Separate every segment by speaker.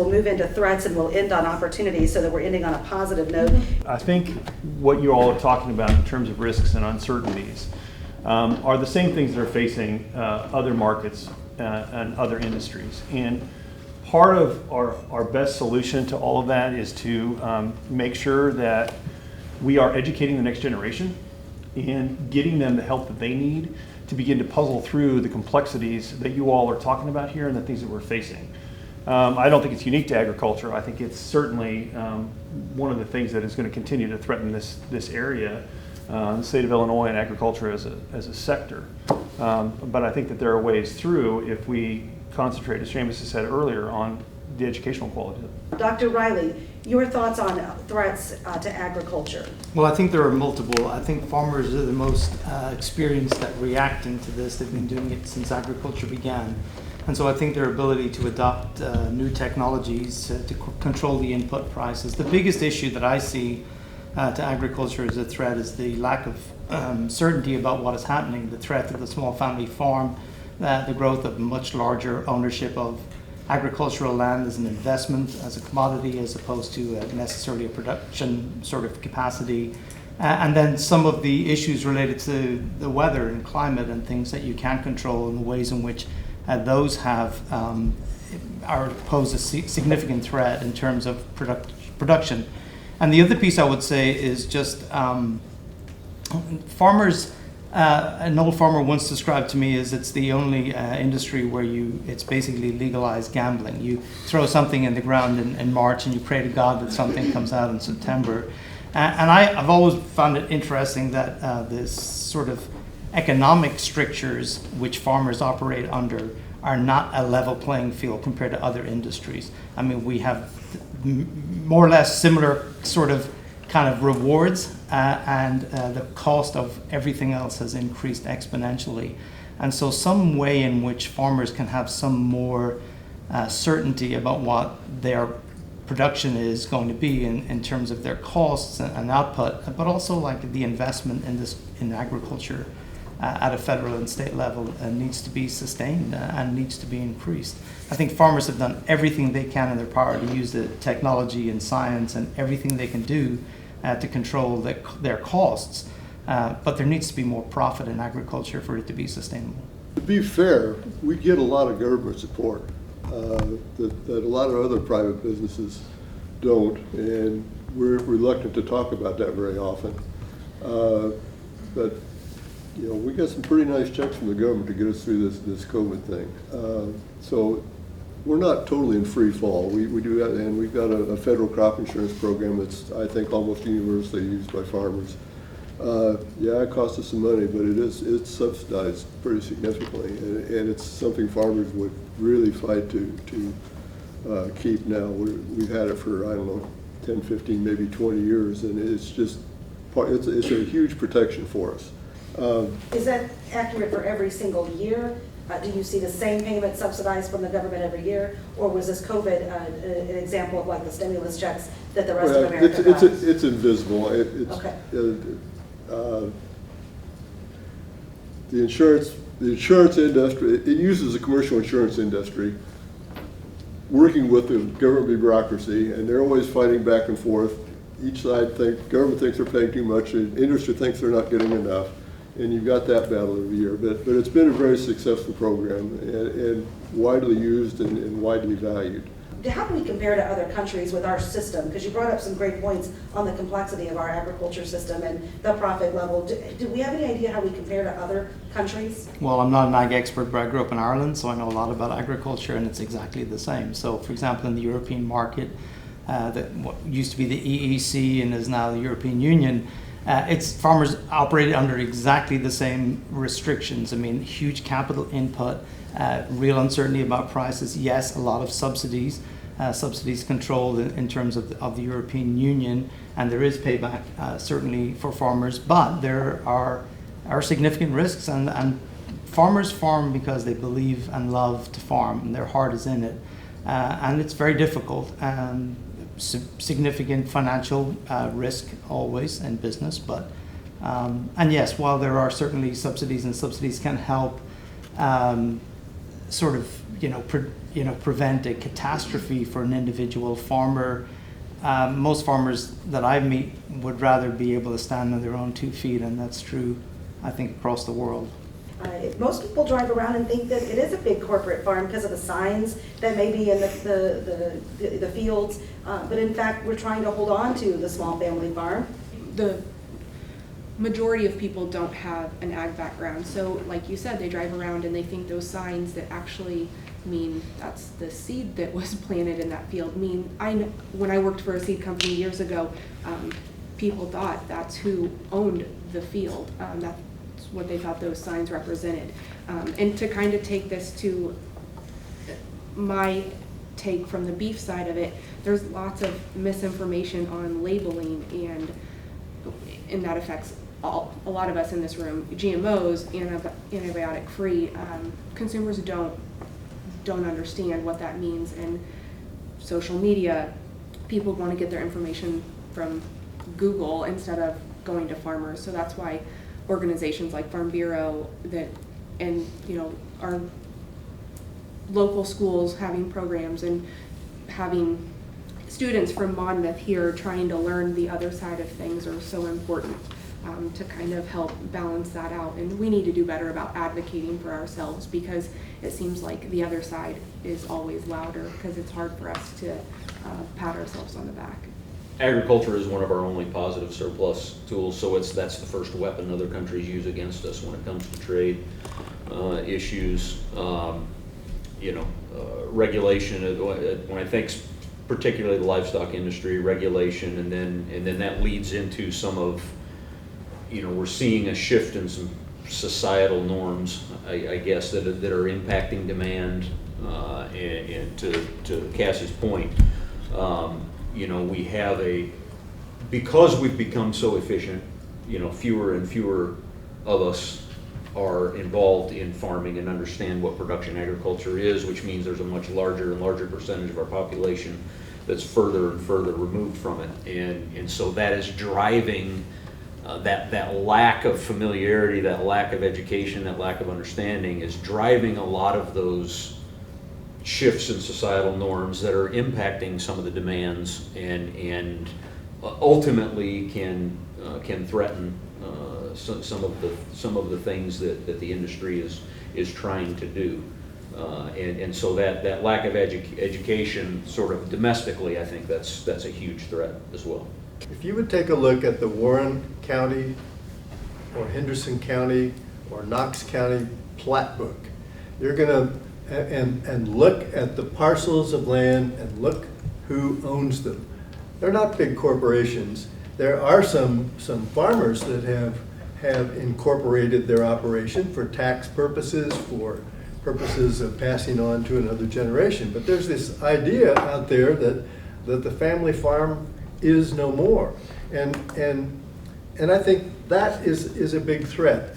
Speaker 1: we'll move into threats and we'll end on opportunities so that we're ending on a positive note.
Speaker 2: I think what you all are talking about in terms of risks and uncertainties are the same things that are facing other markets and other industries. And part of our best solution to all of that is to make sure that we are educating the next generation and getting them the help that they need to begin to puzzle through the complexities that you all are talking about here and the things that we're facing. I don't think it's unique to agriculture. I think it's certainly one of the things that is going to continue to threaten this area, the state of Illinois and agriculture as a sector. But I think that there are ways through if we concentrate, as Seamus has said earlier, on the educational quality.
Speaker 1: Dr. Riley, your thoughts on threats to agriculture?
Speaker 3: Well, I think there are multiple. I think farmers are the most experienced at reacting to this. They've been doing it since agriculture began. And so I think their ability to adopt new technologies to control the input prices. The biggest issue that I see to agriculture as a threat is the lack of certainty about what is happening, the threat of the small family farm, the growth of much larger ownership of agricultural land as an investment, as a commodity, as opposed to necessarily a production sort of capacity. And then some of the issues related to the weather and climate and things that you can't control and the ways in which those pose a significant threat in terms of production. And the other piece I would say is just farmers. An old farmer once described to me as it's the only industry where it's basically legalized gambling. You throw something in the ground in March and you pray to God that something comes out in September. And I've always found it interesting that this sort of economic strictures which farmers operate under are not a level playing field compared to other industries. I mean, we have more or less similar sort of kind of rewards and the cost of everything else has increased exponentially. And so some way in which farmers can have some more certainty about what their production is going to be in terms of their costs and output, but also like the investment in agriculture at a federal and state level needs to be sustained and needs to be increased. I think farmers have done everything they can in their power to use the technology and science and everything they can do to control their costs, but there needs to be more profit in agriculture for it to be sustainable.
Speaker 4: To be fair, we get a lot of government support that a lot of other private businesses don't, and we're reluctant to talk about that very often. But you know, we got some pretty nice checks from the government to get us through this COVID thing. So we're not totally in free fall. We do that, and we've got a federal crop insurance program that's, I think, almost universally used by farmers. Yeah, it costs us some money, but it's subsidized pretty significantly, and it's something farmers would really fight to keep now. We've had it for, I don't know, 10, 15, maybe 20 years, and it's just, it's a huge protection for us.
Speaker 1: Is that accurate for every single year? Do you see the same payment subsidized from the government every year, or was this COVID an example of like the stimulus checks that the rest of America got?
Speaker 4: It's invisible.
Speaker 1: Okay.
Speaker 4: The insurance industry, it uses the commercial insurance industry working with the government bureaucracy, and they're always fighting back and forth. Each side government thinks they're paying too much, the industry thinks they're not getting enough. And you've got that battle every year, but it's been a very successful program and widely used and widely valued.
Speaker 1: How do we compare to other countries with our system? Because you brought up some great points on the complexity of our agriculture system and the profit level. Do we have any idea how we compare to other countries?
Speaker 3: Well, I'm not an ag expert, but I grew up in Ireland, so I know a lot about agriculture, and it's exactly the same. So, for example, in the European market, what used to be the EEC and is now the European Union, it's farmers operated under exactly the same restrictions. I mean, huge capital input, real uncertainty about prices. Yes, a lot of subsidies controlled in terms of the European Union, and there is payback certainly for farmers, but there are significant risks, and farmers farm because they believe and love to farm, and their heart is in it, and it's very difficult. Significant financial risk always in business, but and yes, while there are certainly subsidies, and subsidies can help sort of prevent a catastrophe for an individual farmer. Most farmers that I meet would rather be able to stand on their own 2 feet, and that's true, I think, across the world.
Speaker 1: Most people drive around and think that it is a big corporate farm because of the signs that may be in the fields, but in fact, we're trying to hold on to the small family farm.
Speaker 5: The majority of people don't have an ag background, so like you said, they drive around and they think those signs that actually mean that's the seed that was planted in that field mean. When I worked for a seed company years ago, people thought that's who owned the field. That's what they thought those signs represented. And to kind of take this to my take from the beef side of it, there's lots of misinformation on labeling, and that affects a lot of us in this room. GMOs, antibiotic free, consumers don't understand what that means. And social media, people want to get their information from Google instead of going to farmers. So that's why organizations like Farm Bureau and our local schools having programs and having students from Monmouth here trying to learn the other side of things are so important, to kind of help balance that out. And we need to do better about advocating for ourselves, because it seems like the other side is always louder, because it's hard for us to pat ourselves on the back.
Speaker 6: Agriculture is one of our only positive surplus tools, so that's the first weapon other countries use against us when it comes to trade issues. Regulation. When I think particularly the livestock industry, regulation, and then that leads into some of, we're seeing a shift in some societal norms, I guess, that are impacting demand. And to Cassie's point, we have because we've become so efficient, fewer and fewer of us are involved in farming and understand what production agriculture is, which means there's a much larger and larger percentage of our population that's further and further removed from it. And so that is driving that lack of familiarity, that lack of education, that lack of understanding is driving a lot of those shifts in societal norms that are impacting some of the demands and ultimately can threaten some of the things that the industry is trying to do, and so that lack of education, sort of domestically, I think that's a huge threat as well.
Speaker 7: If you would take a look at the Warren County or Henderson County or Knox County plat book, you're gonna and look at the parcels of land and look who owns them. They're not big corporations. There are some farmers that have incorporated their operation for tax purposes, for purposes of passing on to another generation. But there's this idea out there that the family farm is no more, and I think that is a big threat.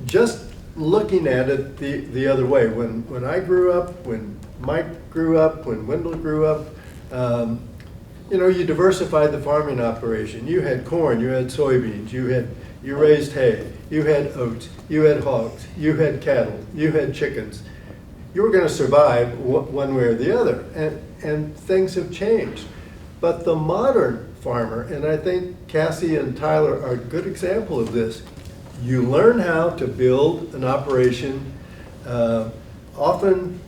Speaker 7: Just looking at it the other way, when I grew up, when Mike grew up, when Wendell grew up, you diversified the farming operation. You had corn, you had soybeans, you raised hay, you had oats, you had hogs, you had cattle, you had chickens. You were going to survive one way or the other, and things have changed. But the modern farmer, and I think Cassie and Tyler are a good example of this, you learn how to build an operation, often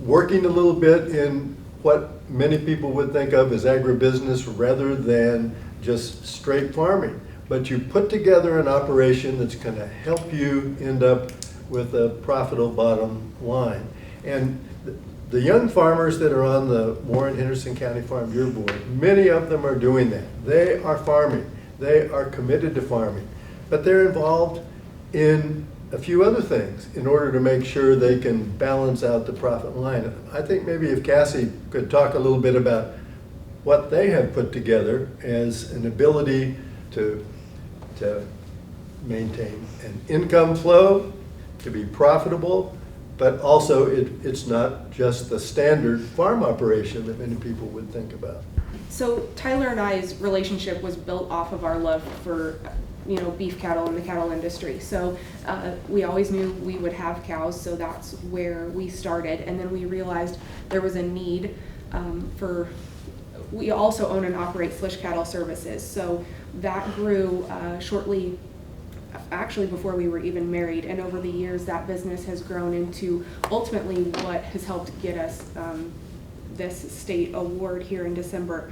Speaker 7: working a little bit in what many people would think of as agribusiness rather than just straight farming. But you put together an operation that's going to help you end up with a profitable bottom line. And the young farmers that are on the Warren Henderson County Farm Bureau Board, many of them are doing that. They are farming. They are committed to farming. But they're involved in a few other things in order to make sure they can balance out the profit line. I think maybe if Cassie could talk a little bit about what they have put together as an ability to maintain an income flow, to be profitable, but also it's not just the standard farm operation that many people would think about.
Speaker 5: So Tyler and I's relationship was built off of our love for beef cattle in the cattle industry. So we always knew we would have cows, so that's where we started. And then we realized there was a need we also own and operate Slish Cattle Services. So that grew shortly, actually before we were even married. And over the years, that business has grown into ultimately what has helped get us this state award here in December.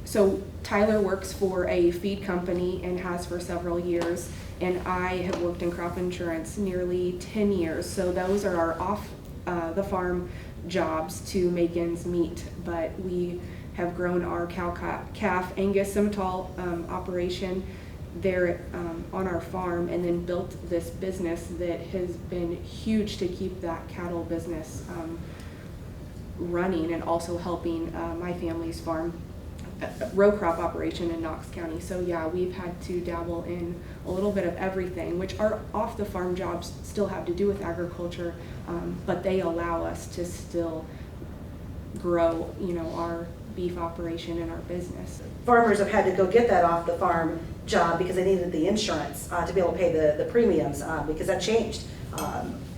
Speaker 5: So Tyler works for a feed company and has for several years, and I have worked in crop insurance nearly 10 years. So those are our off the farm jobs to make ends meet, but we have grown our calf Angus Simmental operation there on our farm, and then built this business that has been huge to keep that cattle business running, and also helping my family's farm row crop operation in Knox County. So yeah, we've had to dabble in a little bit of everything, which our off the farm jobs still have to do with agriculture, but they allow us to still grow, our beef operation and our business.
Speaker 1: Farmers have had to go get that off the farm job because they needed the insurance to be able to pay the premiums, because that changed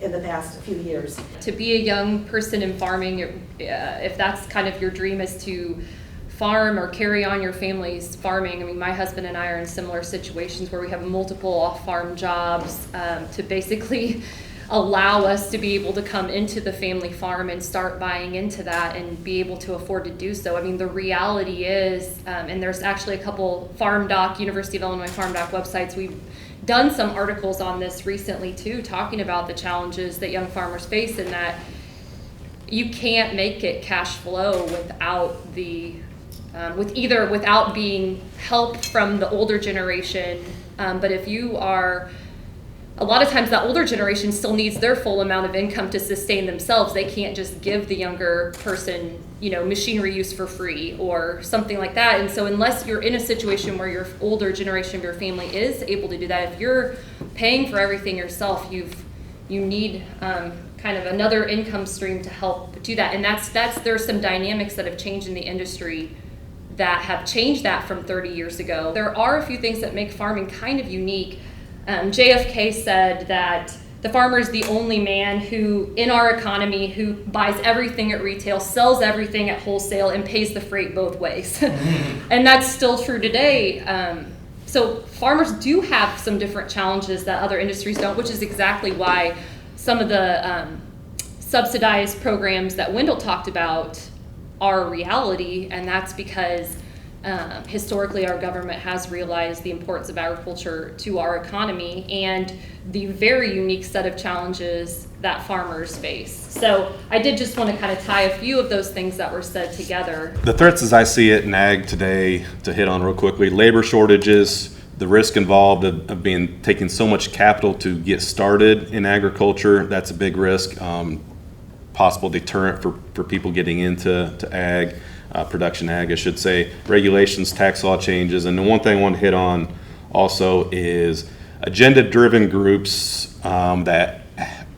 Speaker 1: in the past few years.
Speaker 8: To be a young person in farming, if that's kind of your dream, is to farm or carry on your family's farming. I mean, my husband and I are in similar situations where we have multiple off-farm jobs to basically allow us to be able to come into the family farm and start buying into that and be able to afford to do so. I mean, the reality is, and there's actually a couple University of Illinois Farm Doc websites, we've done some articles on this recently too, talking about the challenges that young farmers face, and that you can't make it cash flow without without being help from the older generation. But if you are, a lot of times that older generation still needs their full amount of income to sustain themselves. They can't just give the younger person, machinery use for free or something like that. And so unless you're in a situation where your older generation of your family is able to do that, if you're paying for everything yourself, you need kind of another income stream to help do that. And there's some dynamics that have changed in the industry that have changed that from 30 years ago. There are a few things that make farming kind of unique. JFK said that the farmer is the only man who, in our economy, who buys everything at retail, sells everything at wholesale, and pays the freight both ways. And that's still true today. So farmers do have some different challenges that other industries don't, which is exactly why some of the subsidized programs that Wendell talked about are a reality, and that's because historically our government has realized the importance of agriculture to our economy and the very unique set of challenges that farmers face. So I did just want to kind of tie a few of those things that were said together.
Speaker 9: The threats as I see it in ag today, to hit on real quickly, labor shortages, the risk involved of taking so much capital to get started in agriculture, that's a big risk. Possible deterrent for people getting into ag, production ag, I should say. Regulations, tax law changes, and the one thing I want to hit on also is agenda-driven groups that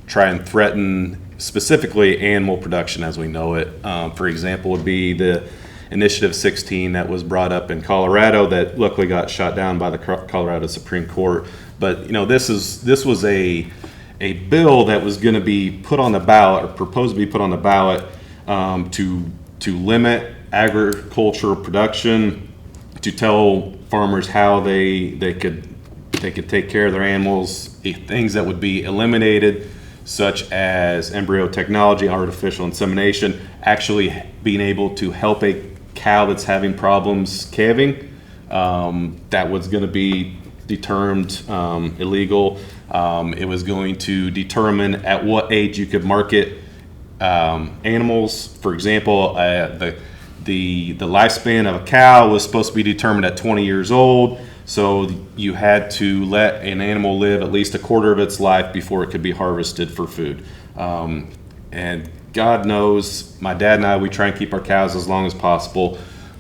Speaker 9: try and threaten specifically animal production as we know it. For example, would be the Initiative 16 that was brought up in Colorado that luckily got shot down by the Colorado Supreme Court. But this was a bill that was going to be put on the ballot, or proposed to be put on the ballot, to limit agricultural production, to tell farmers how they could take care of their animals, things that would be eliminated, such as embryo technology, artificial insemination, actually being able to help a cow that's having problems calving. That was going to be determined illegal. It was going to determine at what age you could market animals. For example, the lifespan of a cow was supposed to be determined at 20 years old, so you had to let an animal live at least a quarter of its life before it could be harvested for food. And God knows, my dad and I, we try and keep our cows as long as possible,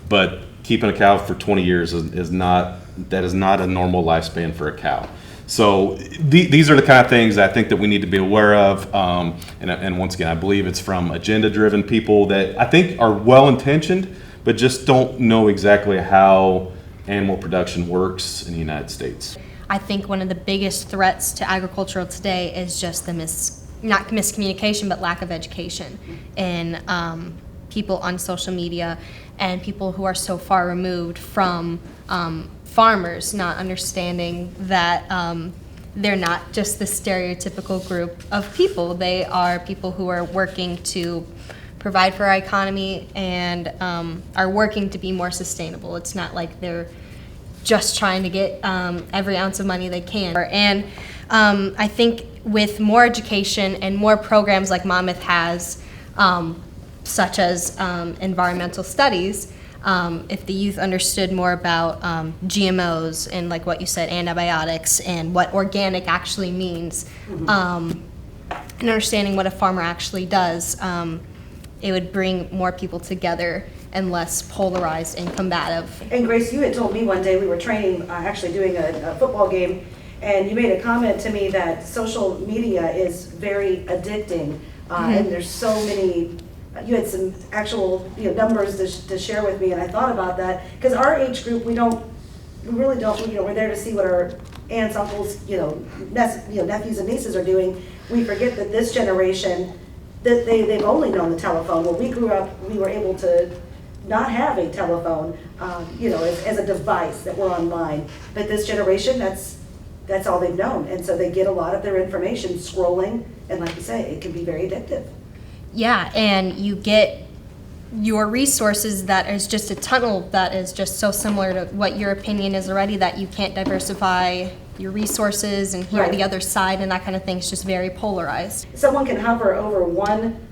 Speaker 9: but keeping a cow for 20 years is not a normal lifespan for a cow. So these are the kind of things I think that we need to be aware of. And once again, I believe it's from agenda-driven people that I think are well-intentioned, but just don't know exactly how animal production works in the United States.
Speaker 10: I think one of the biggest threats to agriculture today is just the not miscommunication, but lack of education in people on social media and people who are so far removed from farmers, not understanding that they're not just the stereotypical group of people. They are people who are working to provide for our economy and are working to be more sustainable. It's not like they're just trying to get every ounce of money they can. And I think with more education and more programs like Monmouth has, such as environmental studies, if the youth understood more about GMOs and, like what you said, antibiotics and what organic actually means, and understanding what a farmer actually does, it would bring more people together and less polarized and combative.
Speaker 1: And Grace, you had told me one day, we were training, actually doing a football game, and you made a comment to me that social media is very addicting, and there's so many, you had some actual numbers to share with me, and I thought about that, because our age group, we really don't, we're there to see what our aunts, uncles, nephews and nieces are doing. We forget that this generation, that they've only known the telephone. When we grew up, we were able to not have a telephone, as a device that we're online. But this generation, that's all they've known. And so they get a lot of their information scrolling, and like you say, it can be very addictive.
Speaker 10: Yeah, and you get your resources that is just a tunnel that is just so similar to what your opinion is already, that you can't diversify your resources and hear the other side, and that kind of thing is just very polarized.
Speaker 1: Someone can hover over one,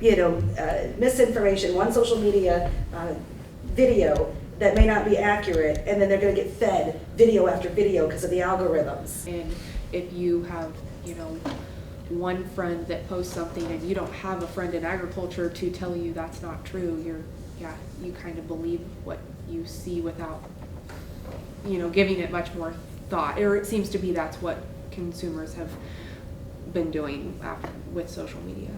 Speaker 1: misinformation, one social media video that may not be accurate, and then they're going to get fed video after video because of the algorithms.
Speaker 5: And if you have, one friend that posts something and you don't have a friend in agriculture to tell you that's not true, you kind of believe what you see without, giving it much more thought. Or it seems to be that's what consumers have been doing with social media.